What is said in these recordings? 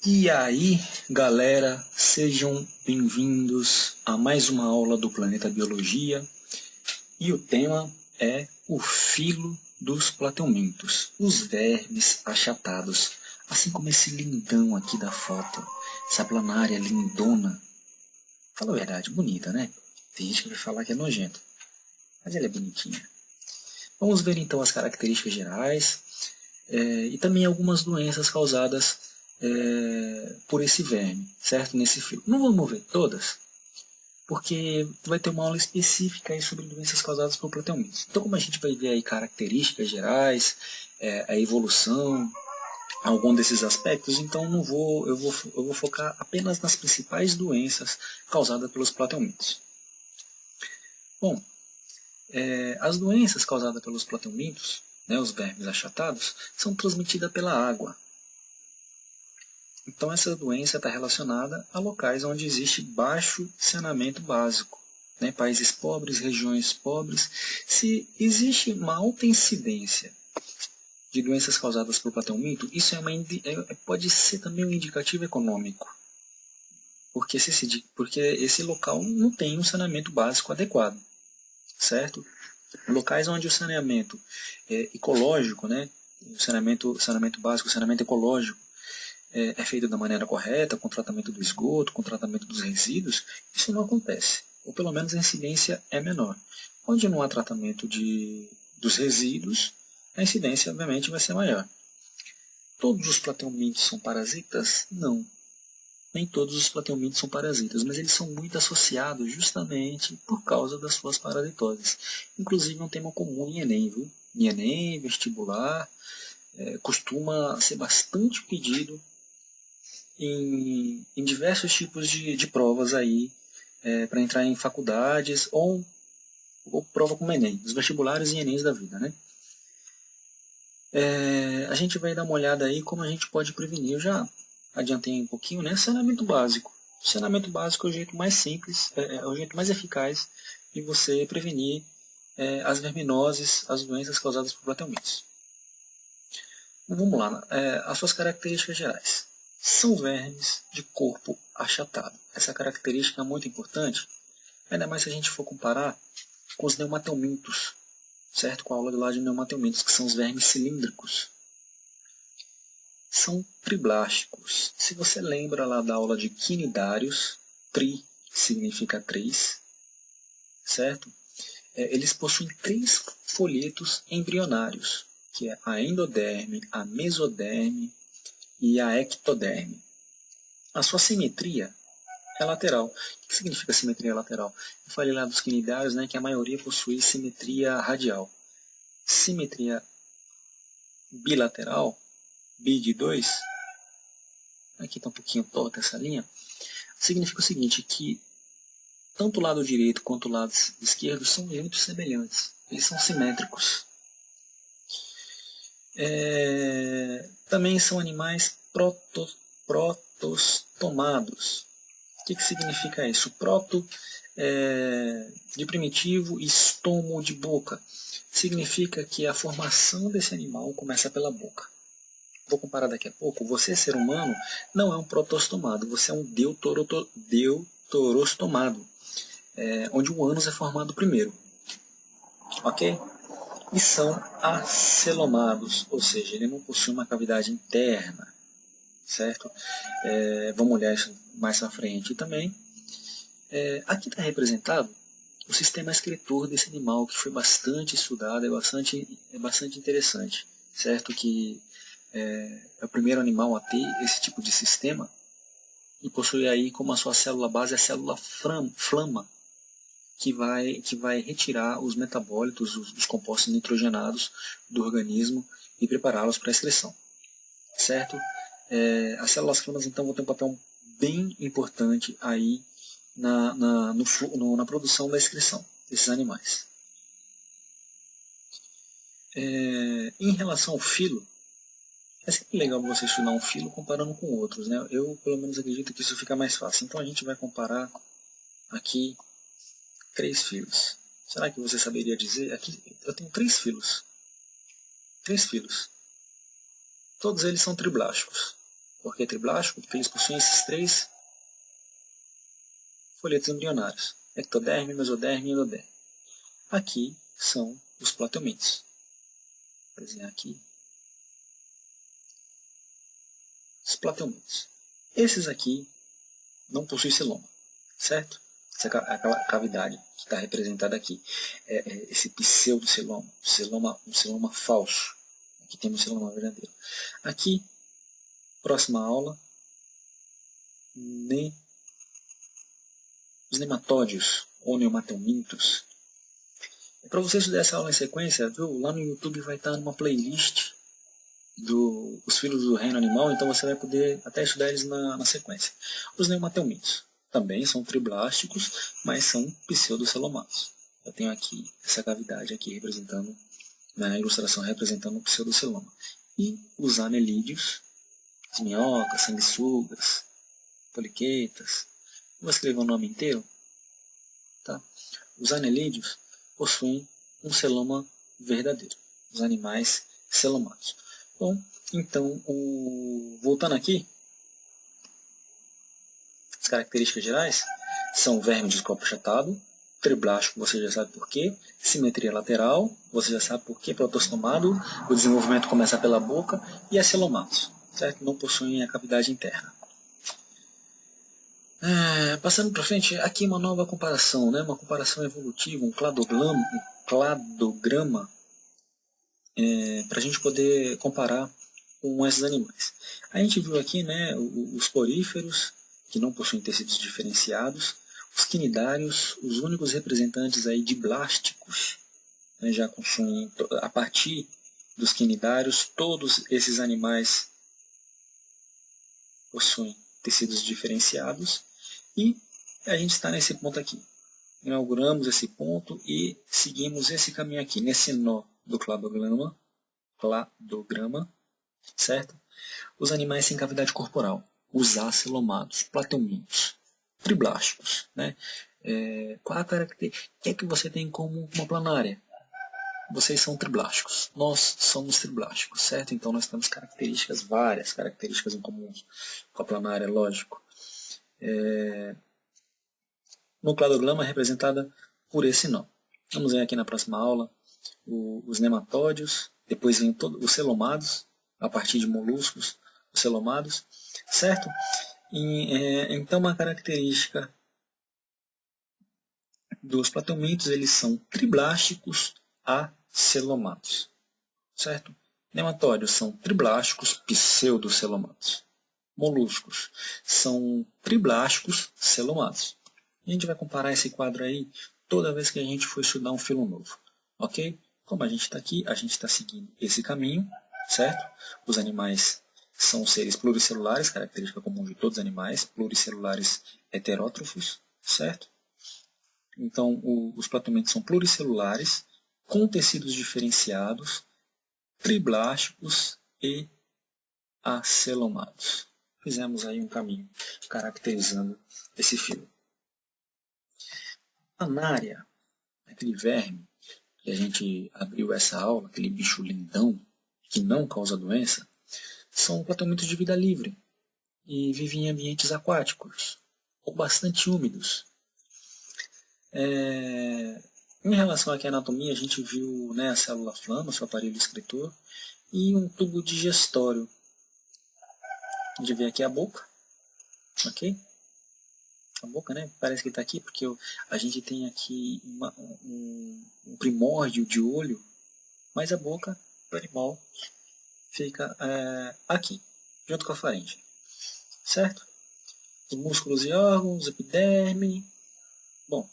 E aí, galera, sejam bem-vindos a mais uma aula do Planeta Biologia. E o tema é o filo dos plateumintos, os vermes achatados, assim como esse lindão aqui da foto, essa planária lindona. Fala a verdade, bonita, né? Tem gente que vai falar que é nojento, mas ela é bonitinha. Vamos ver então as características gerais e também algumas doenças causadas por esse verme, certo? Nesse filo. Não vamos ver todas, porque vai ter uma aula específica aí sobre doenças causadas por plateumintos. Então, como a gente vai ver aí características gerais, a evolução, algum desses aspectos, então eu vou focar apenas nas principais doenças causadas pelos plateumintos. Bom, as doenças causadas pelos plateumintos, os vermes achatados, são transmitidas pela água. Então, essa doença está relacionada a locais onde existe baixo saneamento básico. Países pobres, regiões pobres. Se existe uma alta incidência de doenças causadas por plateuminto, isso pode ser também um indicativo econômico. Porque esse local não tem um saneamento básico adequado. Certo? Locais onde o saneamento ecológico, o saneamento básico, o saneamento ecológico, é feito da maneira correta, com tratamento do esgoto, com tratamento dos resíduos, isso não acontece. Ou pelo menos a incidência é menor. Onde não há tratamento dos resíduos, a incidência obviamente vai ser maior. Todos os plateumintos são parasitas? Não. Nem todos os plateumintos são parasitas, mas eles são muito associados justamente por causa das suas parasitoses. Inclusive é um tema comum em Enem, viu? Em Enem, vestibular, costuma ser bastante pedido em diversos tipos de provas aí, para entrar em faculdades ou prova como Enem, os vestibulares e Enems da vida, né? A gente vai dar uma olhada aí como a gente pode prevenir. Eu já adiantei um pouquinho, né? Saneamento básico. O saneamento básico é o jeito mais simples, é o jeito mais eficaz de você prevenir as verminoses, as doenças causadas por plateumintos. Vamos lá, as suas características gerais. São vermes de corpo achatado. Essa característica é muito importante, ainda mais se a gente for comparar com os neumatelmintos, certo? Com a aula do lado de neumatelmintos, que são os vermes cilíndricos. São triblásticos. Se você lembra lá da aula de quinidários, tri significa três, certo? Eles possuem 3 folhetos embrionários, que é a endoderme, a mesoderme e a ectoderme. A sua simetria é lateral. O que significa simetria lateral? Eu falei lá dos quinidários, que a maioria possui simetria radial. Simetria bilateral, bi de 2, aqui está um pouquinho torta essa linha, significa o seguinte, que tanto o lado direito quanto o lado esquerdo são muito semelhantes. Eles são simétricos. Também são animais protostomados. O que significa isso? Proto de primitivo e estomo de boca. Significa que a formação desse animal começa pela boca. Vou comparar daqui a pouco. Você, ser humano, não é um protostomado. Você é um deuterostomado, onde o ânus é formado primeiro. Ok? E são acelomados, ou seja, ele não possui uma cavidade interna, certo? Vamos olhar isso mais à frente também. Aqui está representado o sistema excretor desse animal, que foi bastante estudado, é bastante interessante, certo? Que é o primeiro animal a ter esse tipo de sistema e possui aí como a sua célula base a célula flama, que vai retirar os metabólitos, os compostos nitrogenados do organismo e prepará-los para a excreção. Certo? As células flamas, então, vão ter um papel bem importante aí na produção da excreção desses animais. Em relação ao filo, é sempre legal você estudar um filo comparando com outros, né? Eu, pelo menos, acredito que isso fica mais fácil. Então, a gente vai comparar aqui 3 filos. Será que você saberia dizer? Aqui eu tenho 3 filos. 3 filos. Todos eles são triblásticos. Por que triblástico? Porque eles possuem esses 3 folhetos embrionários: ectoderme, mesoderme e endoderme. Aqui são os plateumintos. Vou desenhar aqui os plateumintos. Esses aqui não possuem celoma, certo? Aquela cavidade que está representada aqui é esse pseudoceloma, um celoma falso. Aqui temos um celoma verdadeiro. Aqui, próxima aula, os nematódios ou neomateumintos. Para você estudar essa aula em sequência, viu? Lá no YouTube vai estar numa playlist dos filhos do reino animal, então você vai poder até estudar eles na sequência. Os neomateumintos também são triblásticos, mas são pseudocelomatos. Eu tenho aqui essa cavidade aqui representando, na ilustração representando o pseudoceloma. E os anelídeos, as minhocas, sanguessugas, poliquetas. Vou escrever o nome inteiro. Tá? Os anelídeos possuem um celoma verdadeiro, os animais celomatos. Bom, então, voltando aqui, as características gerais são verme de corpo achatado, triblástico, você já sabe por quê, simetria lateral, você já sabe por quê, protostomado, o desenvolvimento começa pela boca, e acelomatos, certo? Não possuem a cavidade interna. Passando para frente, aqui uma nova comparação, né? Uma comparação evolutiva, um cladograma, para a gente poder comparar com esses animais. A gente viu aqui, né, os poríferos, que não possuem tecidos diferenciados, os quinidários, os únicos representantes aí de blásticos, né, já consumem, a partir dos quinidários, todos esses animais possuem tecidos diferenciados, e a gente está nesse ponto aqui. Inauguramos esse ponto e seguimos esse caminho aqui, nesse nó do cladograma, certo? Os animais sem cavidade corporal, os acelomados, plateumintos, triblásticos, né? Qual a característica? O que é que você tem como uma planária? Vocês são triblásticos, nós somos triblásticos, certo? Então nós temos características, várias características em comum com a planária, lógico. No cladograma é representada por esse nó. Vamos ver aqui na próxima aula os nematódios, depois vem os celomados, a partir de moluscos, os celomados, certo? Então, uma característica dos plateumintos, eles são triblásticos acelomados, certo? Nematódios são triblásticos pseudocelomados. Moluscos são triblásticos celomados. A gente vai comparar esse quadro aí toda vez que a gente for estudar um filo novo, ok? Como a gente está aqui, a gente está seguindo esse caminho, certo? Os animais são seres pluricelulares, característica comum de todos os animais, pluricelulares heterótrofos, certo? Então, os plateumintos são pluricelulares, com tecidos diferenciados, triblásticos e acelomados. Fizemos aí um caminho caracterizando esse filo. Planária, aquele verme que a gente abriu essa aula, aquele bicho lindão que não causa doença, são plateumintos de vida livre e vivem em ambientes aquáticos ou bastante úmidos. Em relação aqui à anatomia, a gente viu, né, a célula flama, seu aparelho excretor, e um tubo digestório. A gente vê aqui a boca, ok? A boca, né? Parece que está aqui porque a gente tem aqui um primórdio de olho, mas a boca do animal fica aqui, junto com a faringe, certo? Os músculos e órgãos, epiderme. Bom,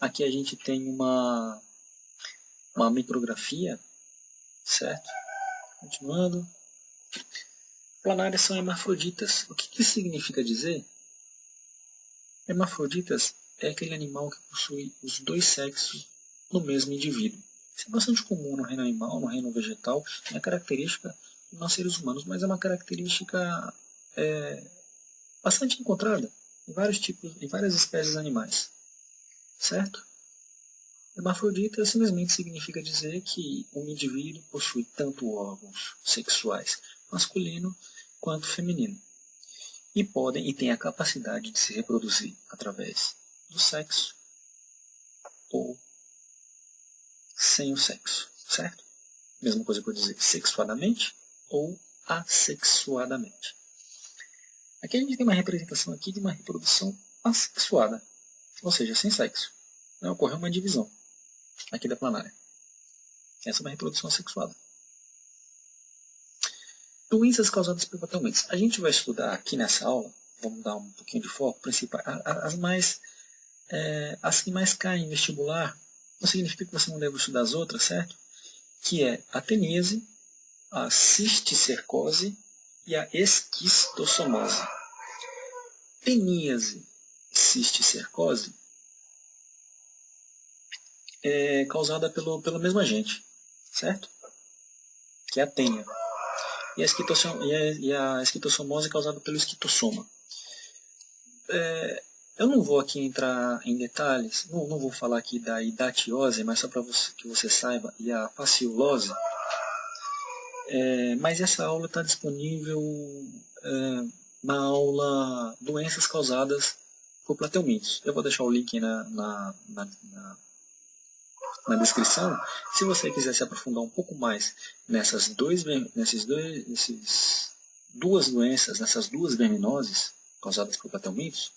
aqui a gente tem uma micrografia, certo? Continuando. Planárias são hermafroditas. O que isso significa dizer? Hermafroditas é aquele animal que possui os dois sexos no mesmo indivíduo. Isso é bastante comum no reino animal, no reino vegetal. É uma característica de nós seres humanos, mas é uma característica bastante encontrada em vários tipos, em várias espécies animais. Certo? Hermafrodita simplesmente significa dizer que um indivíduo possui tanto órgãos sexuais masculino quanto feminino. E têm a capacidade de se reproduzir através do sexo ou sem o sexo, certo? Mesma coisa que eu dizer sexuadamente ou assexuadamente. Aqui a gente tem uma representação aqui de uma reprodução assexuada, ou seja, sem sexo. Não ocorreu uma divisão aqui da planária. Essa é uma reprodução assexuada. Doenças causadas por patologias. A gente vai estudar aqui nessa aula, vamos dar um pouquinho de foco, as que mais caem em vestibular, não significa que você não deve estudar as outras, certo? Que é a teníase, a cisticercose e a esquistossomose. Teníase e cisticercose é causada pelo mesmo agente, certo? Que é a tênia. E a esquistossomose é causada pelo esquistossoma. Eu não vou aqui entrar em detalhes, não vou falar aqui da hidatiose, mas só para que você saiba, e a fasciolose. Mas essa aula está disponível na aula Doenças Causadas por Plateumintos. Eu vou deixar o link na descrição. Se você quiser se aprofundar um pouco mais nessas duas doenças, nessas duas verminoses causadas por Plateumintos,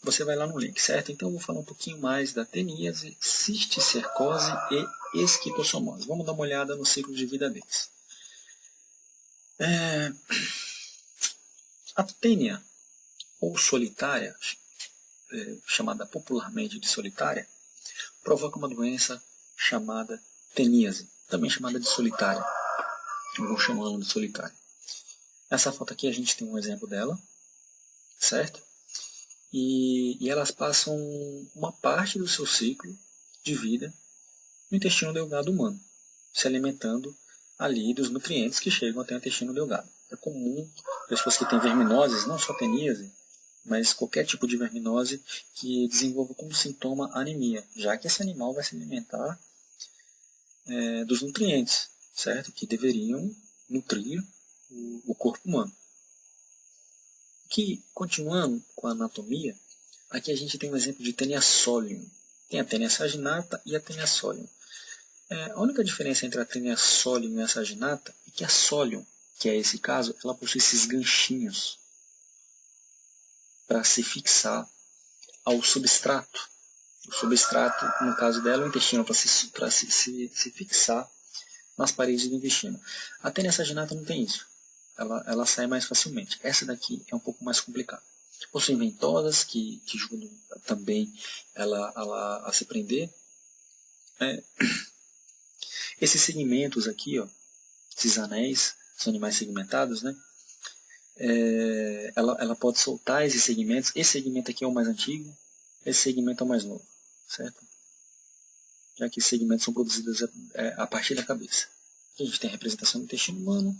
você vai lá no link, certo? Então eu vou falar um pouquinho mais da teníase, cisticercose e esquistossomose. Vamos dar uma olhada no ciclo de vida deles. A tênia, ou solitária, chamada popularmente de solitária, provoca uma doença chamada teníase, também chamada de solitária. Eu vou chamando de solitária. Nessa foto aqui a gente tem um exemplo dela, certo? E elas passam uma parte do seu ciclo de vida no intestino delgado humano, se alimentando ali dos nutrientes que chegam até o intestino delgado. É comum pessoas que têm verminoses, não só teníase, mas qualquer tipo de verminose que desenvolva como sintoma anemia, já que esse animal vai se alimentar dos nutrientes, certo? Que deveriam nutrir o corpo humano. Aqui, continuando com a anatomia, aqui a gente tem um exemplo de Taenia solium. Tem a Taenia saginata e a Taenia solium. A única diferença entre a Taenia solium e a saginata é que a solium, que é esse caso, ela possui esses ganchinhos para se fixar ao substrato. O substrato, no caso dela, é o intestino, para se fixar nas paredes do intestino. A Taenia saginata não tem isso. Ela sai mais facilmente. Essa daqui é um pouco mais complicada. Possui ventosas que ajudam também ela a se prender. Esses segmentos aqui, ó, esses anéis, são animais segmentados, né? Ela pode soltar esses segmentos. Esse segmento aqui é o mais antigo, esse segmento é o mais novo, certo? Já que esses segmentos são produzidos a partir da cabeça. Aqui a gente tem a representação do intestino humano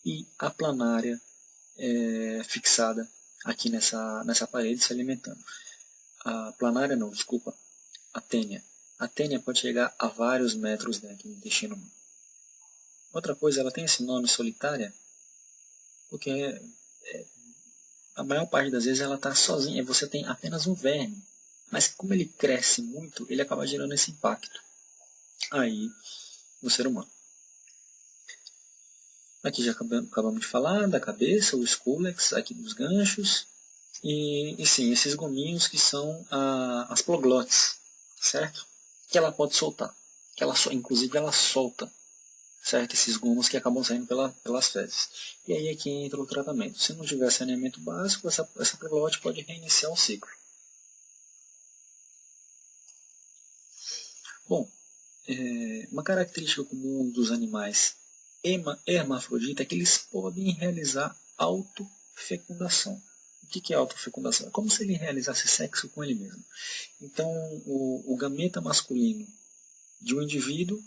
e a planária fixada aqui nessa parede se alimentando. A planária não, desculpa, a tênia. A tênia pode chegar a vários metros dentro do intestino humano. Outra coisa, ela tem esse nome solitária, porque a maior parte das vezes ela está sozinha, você tem apenas um verme, mas como ele cresce muito, ele acaba gerando esse impacto aí no ser humano. Aqui já acabamos de falar da cabeça, o sculex, aqui dos ganchos, e sim, esses gominhos que são as proglotes, certo? Que ela pode soltar, inclusive ela solta, certo? Esses gomos que acabam saindo pelas fezes. E aí aqui entra o tratamento. Se não tiver saneamento básico, essa proglote pode reiniciar o ciclo. Bom, uma característica comum dos animais hermafroditas é que eles podem realizar autofecundação. O que é autofecundação? É como se ele realizasse sexo com ele mesmo. Então, o gameta masculino de um indivíduo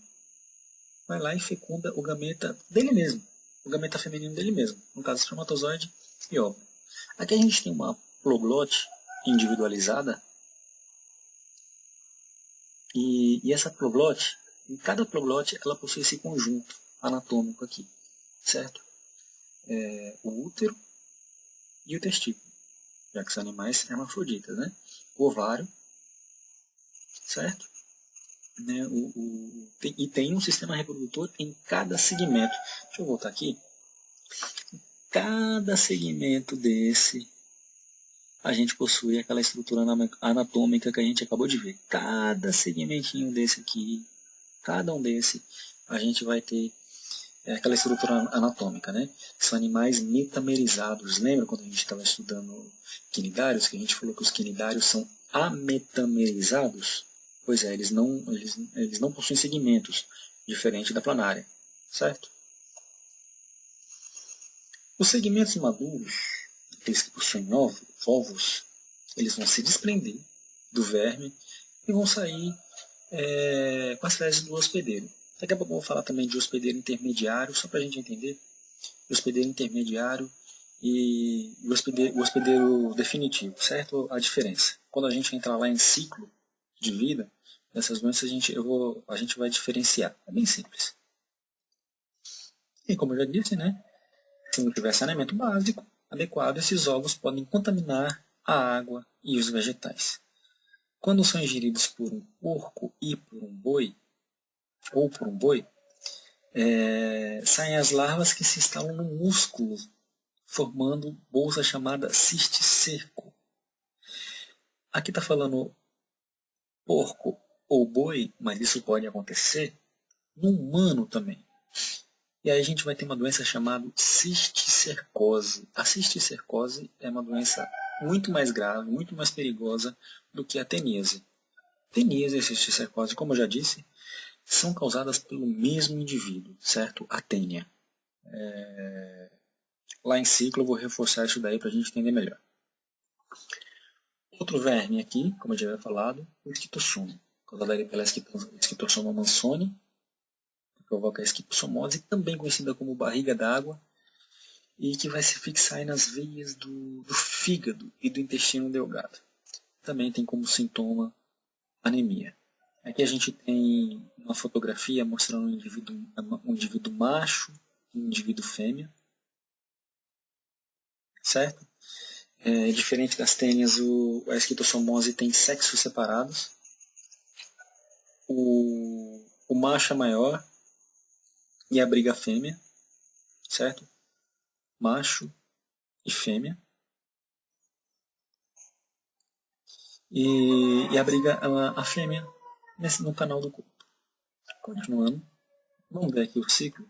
vai lá e fecunda o gameta dele mesmo, o gameta feminino dele mesmo, no caso espermatozoide e óvulo. Aqui a gente tem uma proglote individualizada e essa proglote, em cada proglote ela possui esse conjunto anatômico aqui, certo? o útero e o testículo, já que são animais hermafroditas, né? O ovário, certo? Né? E tem um sistema reprodutor em cada segmento. Deixa eu voltar aqui. Cada segmento desse, a gente possui aquela estrutura anatômica que a gente acabou de ver. Cada segmentinho desse aqui, cada um desse, a gente vai ter aquela estrutura anatômica, né? São animais metamerizados. Lembra quando a gente estava estudando quinidários, que a gente falou que os quinidários são ametamerizados? Pois é, eles não possuem segmentos, diferente da planária, certo? Os segmentos maduros, aqueles que possuem ovos, eles vão se desprender do verme e vão sair com as fezes do hospedeiro. Daqui a pouco eu vou falar também de hospedeiro intermediário, só para a gente entender. Hospedeiro intermediário e o hospedeiro definitivo, certo? A diferença. Quando a gente entrar lá em ciclo de vida, dessas doenças a gente vai diferenciar. É bem simples. E como eu já disse, né? Se não tiver saneamento básico adequado, esses ovos podem contaminar a água e os vegetais. Quando são ingeridos por um porco e por um boi, ou por um boi, saem as larvas que se instalam no músculo, formando bolsa chamada cisticerco. Aqui está falando porco ou boi, mas isso pode acontecer no humano também. E aí a gente vai ter uma doença chamada cisticercose. A cisticercose é uma doença muito mais grave, muito mais perigosa do que a teníase. Teníase e cisticercose, como eu já disse, são causadas pelo mesmo indivíduo, certo? A tênia. Lá em ciclo eu vou reforçar isso daí para a gente entender melhor. Outro verme aqui, como eu já havia falado, o esquitossomo. Causada pela esquitossoma mansoni, que provoca a esquistossomose, também conhecida como barriga d'água, e que vai se fixar aí nas veias do fígado e do intestino delgado. Também tem como sintoma anemia. Aqui a gente tem uma fotografia mostrando um indivíduo macho e um indivíduo fêmea, certo? Diferente das tênias, a esquistossomose tem sexos separados. O macho é maior e abriga a fêmea, certo? Macho e fêmea. E abriga a fêmea no canal do corpo. Continuando, vamos ver aqui o ciclo.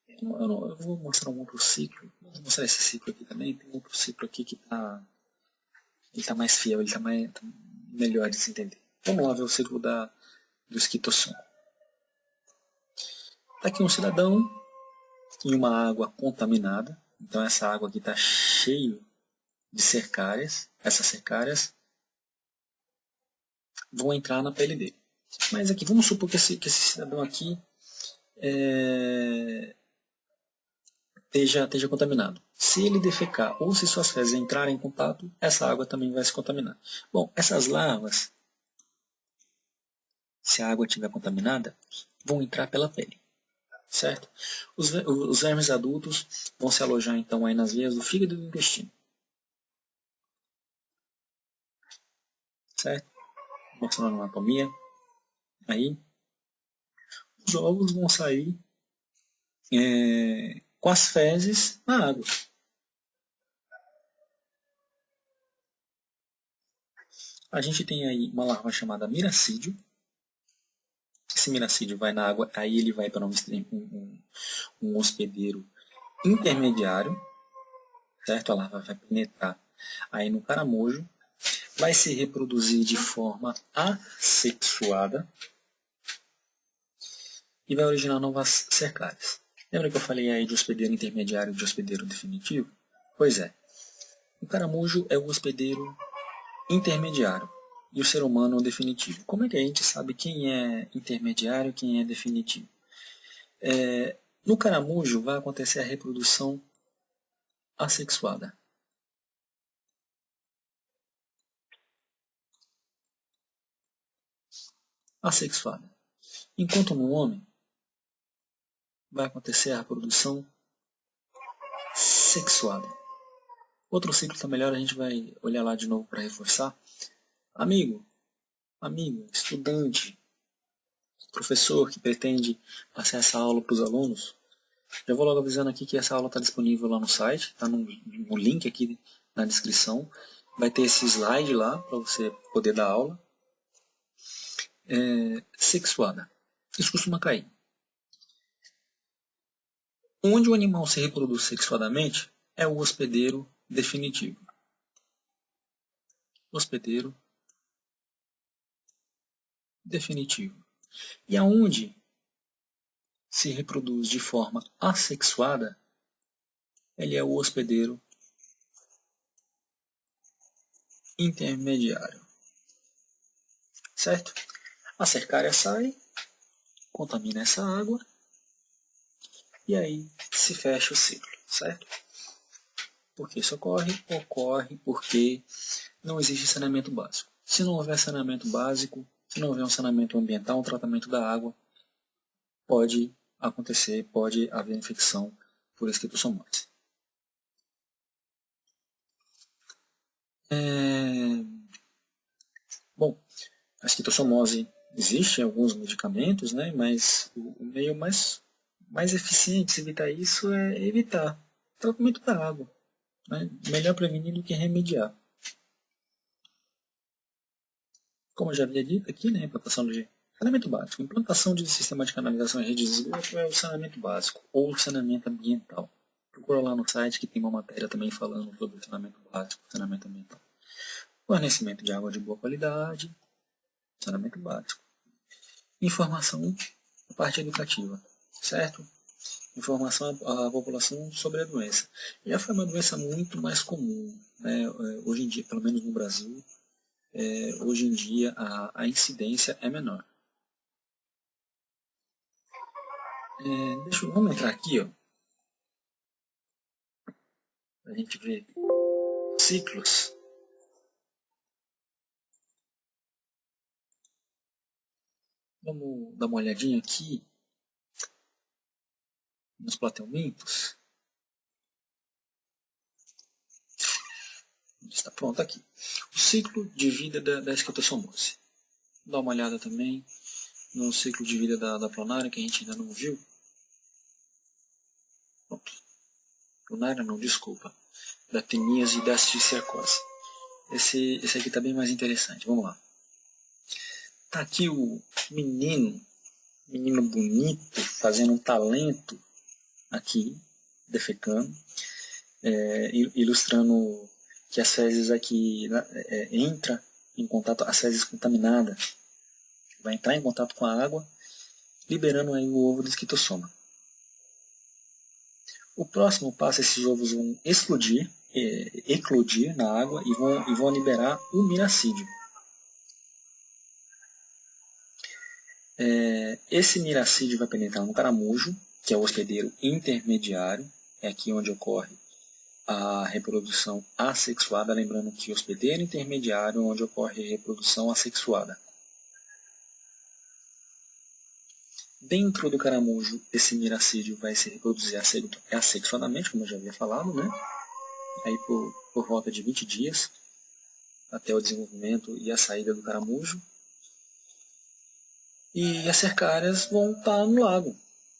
Eu vou mostrar um outro ciclo. Vou mostrar esse ciclo aqui também. Tem outro ciclo aqui que está mais fiel, ele está melhor de se entender. Vamos lá ver o ciclo do esquitossomo. Está aqui um cidadão em uma água contaminada. Então essa água aqui está cheia de cercárias. Essas cercárias vão entrar na pele dele. Mas aqui, vamos supor que esse cidadão aqui esteja contaminado. Se ele defecar ou se suas fezes entrarem em contato, essa água também vai se contaminar. Bom, essas larvas, se a água estiver contaminada, vão entrar pela pele, certo? Os vermes adultos vão se alojar então aí nas veias do fígado e do intestino, certo? Mostrando a anatomia. Aí, os ovos vão sair com as fezes na água. A gente tem aí uma larva chamada miracídio. Esse miracídio vai na água, aí ele vai para um hospedeiro intermediário, certo? A larva vai penetrar aí no caramujo, vai se reproduzir de forma assexuada e vai originar novas cercárias. Lembra que eu falei aí de hospedeiro intermediário e de hospedeiro definitivo? Pois é. O caramujo é o hospedeiro intermediário e o ser humano é o definitivo. Como é que a gente sabe quem é intermediário e quem é definitivo? No caramujo vai acontecer a reprodução assexuada. Assexuada. Enquanto no homem vai acontecer a reprodução assexuada. Outro ciclo está melhor, a gente vai olhar lá de novo para reforçar. Amigo, amiga, estudante, professor que pretende passar essa aula para os alunos, já vou logo avisando aqui que essa aula está disponível lá no site, está no link aqui na descrição. Vai ter esse slide lá para você poder dar aula. Sexuada. Isso costuma cair. Onde o animal se reproduz sexuadamente é o hospedeiro definitivo. Hospedeiro definitivo. E aonde se reproduz de forma assexuada, ele é o hospedeiro intermediário. Certo? A cercária sai, contamina essa água e aí se fecha o ciclo. Certo? Por que isso ocorre? Ocorre porque não existe saneamento básico. Se não houver saneamento básico, se não houver um saneamento ambiental, um tratamento da água, pode acontecer, pode haver infecção por esquistossomose. Bom, a esquistossomose existe em alguns medicamentos, né, mas o meio mais eficiente de se evitar isso é evitar o tratamento da água. Né? Melhor prevenir do que remediar. Como eu já havia dito aqui, né, implantação de saneamento básico. Implantação de sistema de canalização e rede de esgoto é o saneamento básico ou saneamento ambiental. Procura lá no site que tem uma matéria também falando sobre saneamento básico, saneamento ambiental. Fornecimento de água de boa qualidade, saneamento básico. Informação na parte educativa, certo? Informação à população sobre a doença. Já foi uma doença muito mais comum, né? Hoje em dia, pelo menos no Brasil, hoje em dia a incidência é menor. Vamos entrar aqui, ó, para a gente ver ciclos. Vamos dar uma olhadinha aqui nos plateumintos. Está pronto aqui. O ciclo de vida da esquistossomose. Dá uma olhada também no ciclo de vida da planária, que a gente ainda não viu. Pronto. Planária não, desculpa. Da teníase e da cisticercose. Esse aqui está bem mais interessante. Vamos lá. Está aqui o menino bonito, fazendo um talento aqui, defecando, ilustrando que as fezes aqui entra em contato, as fezes contaminadas, vai entrar em contato com a água, liberando aí o ovo do esquistossoma. O próximo passo, esses ovos vão eclodir na água e vão liberar o miracídio. Esse miracídio vai penetrar no caramujo, que é o hospedeiro intermediário, é aqui onde ocorre a reprodução assexuada, lembrando que o hospedeiro intermediário é onde ocorre a reprodução assexuada. Dentro do caramujo, esse miracídio vai se reproduzir assexuadamente, como eu já havia falado, né? Aí por volta de 20 dias, até o desenvolvimento e a saída do caramujo. E as cercárias vão estar no lago.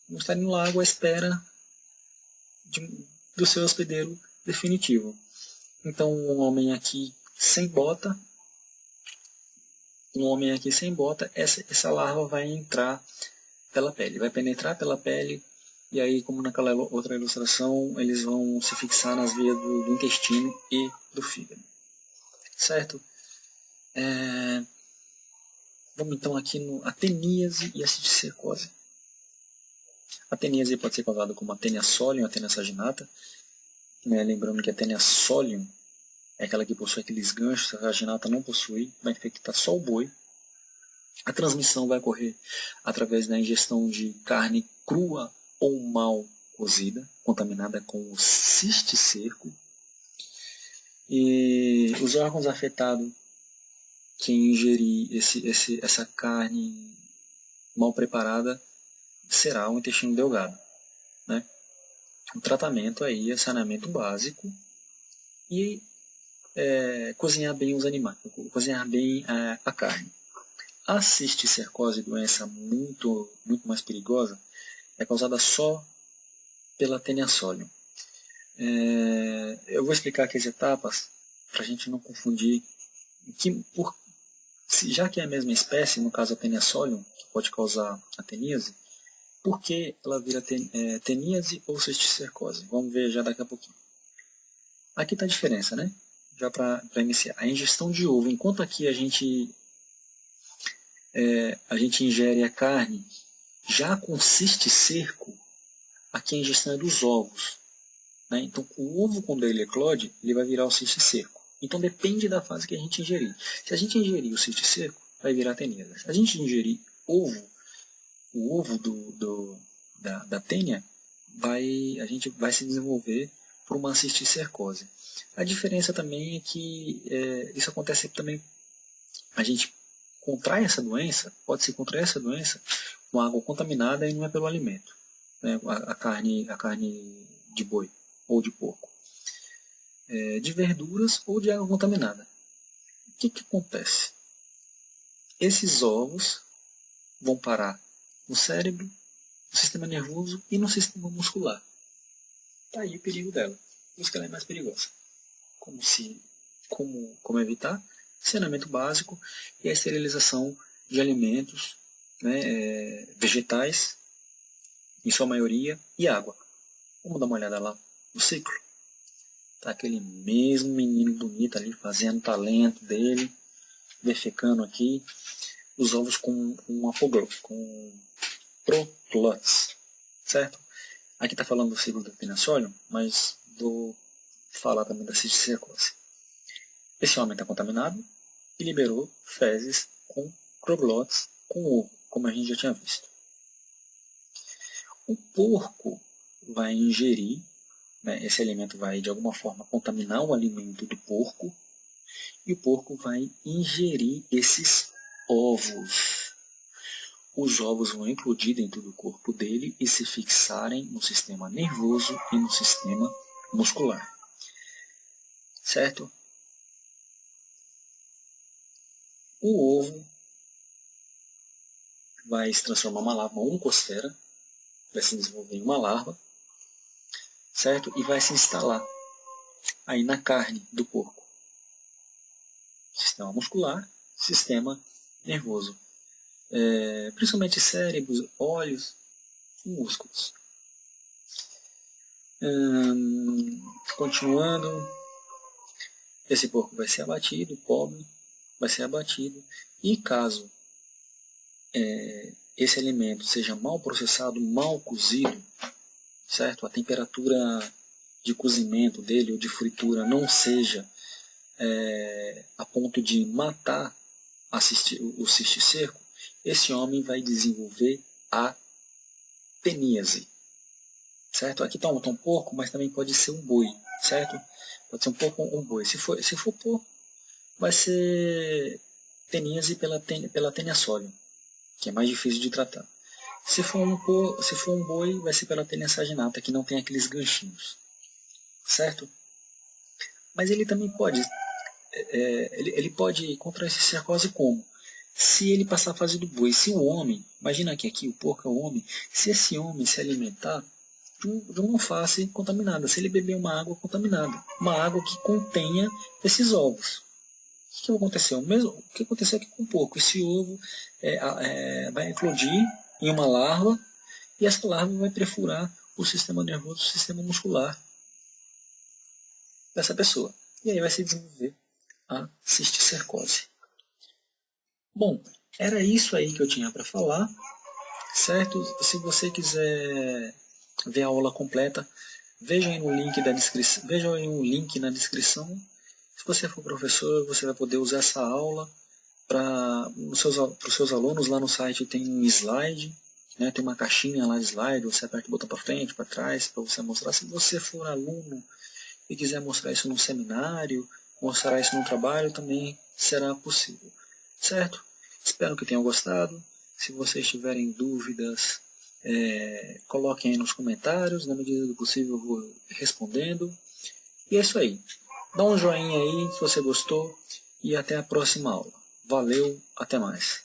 Vão estar no lago à espera do seu hospedeiro definitivo. Então, um homem aqui sem bota, essa larva vai entrar pela pele, vai penetrar pela pele, e aí, como naquela outra ilustração, eles vão se fixar nas vias do intestino e do fígado. Certo? Vamos então aqui no ateníase e a cisticercose. A ateníase pode ser causada como a Taenia solium, a Taenia saginata, né? Lembrando que a Taenia solium é aquela que possui aqueles ganchos, a saginata não possui, vai infectar só o boi. A transmissão vai ocorrer através da ingestão de carne crua ou mal cozida, contaminada com o cisticerco. E os órgãos afetados, quem ingerir essa carne mal preparada, será o intestino delgado. Né? O tratamento aí é saneamento básico e cozinhar bem os animais, cozinhar bem a carne. A cisticercose, doença muito mais perigosa, é causada só pela Taenia solium. Eu vou explicar aqui as etapas para a gente não confundir. Já que é a mesma espécie, no caso a Taenia solium, que pode causar a teníase, por que ela vira teníase ou cisticercose? Vamos ver já daqui a pouquinho. Aqui está a diferença, né? Já para iniciar. A ingestão de ovo, enquanto aqui a gente ingere a carne já com cisticerco, aqui a ingestão é dos ovos. Né? Então, o ovo, quando ele eclode, ele vai virar o cisticerco. Então, depende da fase que a gente ingerir. Se a gente ingerir o cisticerco, vai virar teníase. Se a gente ingerir o ovo da tênia, a gente vai se desenvolver por uma cisticercose. A diferença também é que isso acontece também, a gente contrai essa doença, pode-se contrair essa doença com água contaminada e não é pelo alimento, né? a carne de boi ou de porco, de verduras ou de água contaminada. O que acontece? Esses ovos vão parar no cérebro, no sistema nervoso e no sistema muscular. Está aí o perigo dela. Por isso que ela é mais perigosa. Como evitar? Saneamento básico e a esterilização de alimentos, né, vegetais, em sua maioria, e água. Vamos dar uma olhada lá no ciclo. Tá aquele mesmo menino bonito ali fazendo o talento dele, defecando aqui os ovos com proglotes, certo? Aqui está falando do ciclo da Taenia solium, mas vou falar também da cisticercose. Esse homem está contaminado e liberou fezes com proglotes com ovo, como a gente já tinha visto. O porco vai ingerir, né, esse alimento vai de alguma forma contaminar o alimento do porco, e o porco vai ingerir esses ovos. Os ovos vão eclodir dentro do corpo dele e se fixarem no sistema nervoso e no sistema muscular. Certo? O ovo vai se transformar em uma larva oncostera, vai se desenvolver em uma larva, certo? E vai se instalar aí na carne do porco. Sistema muscular, sistema nervoso. Principalmente cérebros, olhos e músculos. Continuando, esse porco vai ser abatido, o pobre vai ser abatido, e caso esse alimento seja mal processado, mal cozido, certo? A temperatura de cozimento dele ou de fritura não seja a ponto de matar o cisticerco, esse homem vai desenvolver a teníase. Certo? Aqui está um porco, mas também pode ser um boi, certo? Pode ser um porco ou um boi. Se for porco, vai ser teníase pela Taenia solium, que é mais difícil de tratar. Se for um boi, vai ser pela Taenia saginata, que não tem aqueles ganchinhos, certo? Mas ele também pode, ele pode contrair essa cercose como? Se ele passar a fase do boi, se o homem, imagina que aqui o porco é o homem, se esse homem se alimentar de uma face contaminada, se ele beber uma água contaminada, uma água que contenha esses ovos. O que aconteceu? O que aconteceu aqui com o porco? Esse ovo vai eclodir em uma larva e essa larva vai perfurar o sistema nervoso, o sistema muscular dessa pessoa. E aí vai se desenvolver a cisticercose. Bom, era isso aí que eu tinha para falar, certo? Se você quiser ver a aula completa, veja aí um link na descrição. Se você for professor, você vai poder usar essa aula para os seus alunos. Lá no site tem um slide, né? Tem uma caixinha lá de slide, você aperta o botão para frente, para trás, para você mostrar. Se você for aluno e quiser mostrar isso num seminário, mostrar isso num trabalho, também será possível. Certo? Espero que tenham gostado. Se vocês tiverem dúvidas, Coloquem aí nos comentários, na medida do possível eu vou respondendo. E é isso aí. Dá um joinha aí se você gostou e até a próxima aula. Valeu, até mais.